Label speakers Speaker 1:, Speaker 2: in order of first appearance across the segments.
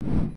Speaker 1: Luc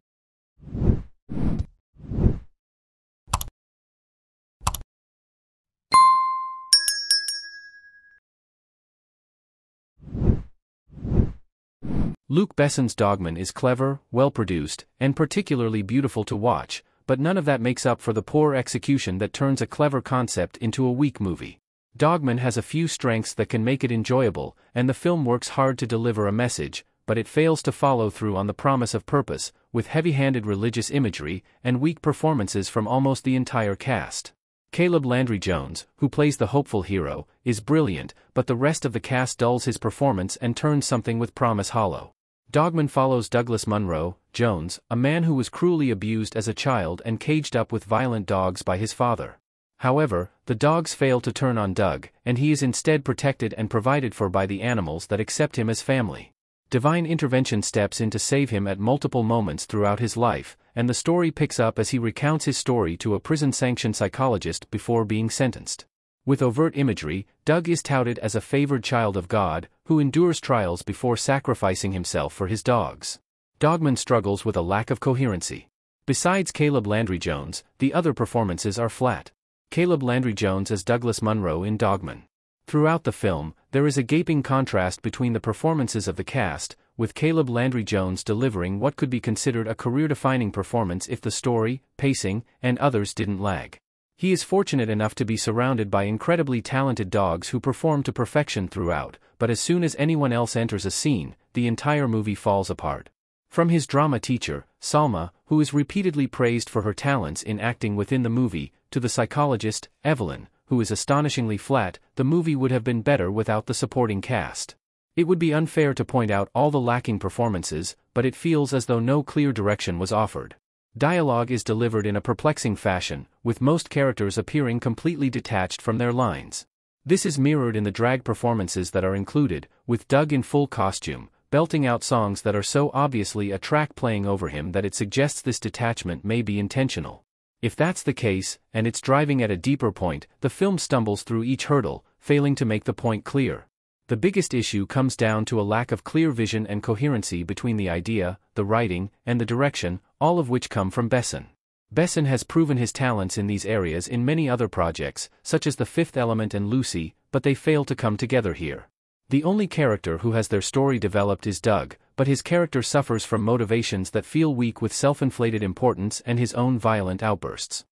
Speaker 1: Besson's DogMan is clever, well-produced, and particularly beautiful to watch, but none of that makes up for the poor execution that turns a clever concept into a weak movie. DogMan has a few strengths that can make it enjoyable, and the film works hard to deliver a message, but it fails to follow through on the promise of purpose, with heavy-handed religious imagery and weak performances from almost the entire cast. Caleb Landry Jones, who plays the hopeful hero, is brilliant, but the rest of the cast dulls his performance and turns something with promise hollow. DogMan follows Douglas Munro, Jones, a man who was cruelly abused as a child and caged up with violent dogs by his father. However, the dogs fail to turn on Doug, and he is instead protected and provided for by the animals that accept him as family. Divine intervention steps in to save him at multiple moments throughout his life, and the story picks up as he recounts his story to a prison-sanctioned psychologist before being sentenced. With overt imagery, Doug is touted as a favored child of God, who endures trials before sacrificing himself for his dogs. DogMan struggles with a lack of coherency. Besides Caleb Landry Jones, the other performances are flat. Caleb Landry Jones as Douglas Munro in DogMan. Throughout the film, there is a gaping contrast between the performances of the cast, with Caleb Landry Jones delivering what could be considered a career-defining performance if the story, pacing, and others didn't lag. He is fortunate enough to be surrounded by incredibly talented dogs who perform to perfection throughout, but as soon as anyone else enters a scene, the entire movie falls apart. From his drama teacher, Salma, who is repeatedly praised for her talents in acting within the movie, to the psychologist, Evelyn, who is astonishingly flat, the movie would have been better without the supporting cast. It would be unfair to point out all the lacking performances, but it feels as though no clear direction was offered. Dialogue is delivered in a perplexing fashion, with most characters appearing completely detached from their lines. This is mirrored in the drag performances that are included, with Doug in full costume, belting out songs that are so obviously a track playing over him that it suggests this detachment may be intentional. If that's the case, and it's driving at a deeper point, the film stumbles through each hurdle, failing to make the point clear. The biggest issue comes down to a lack of clear vision and coherency between the idea, the writing, and the direction, all of which come from Besson. Besson has proven his talents in these areas in many other projects, such as The Fifth Element and Lucy, but they fail to come together here. The only character who has their story developed is Doug, but his character suffers from motivations that feel weak with self-inflated importance and his own violent outbursts.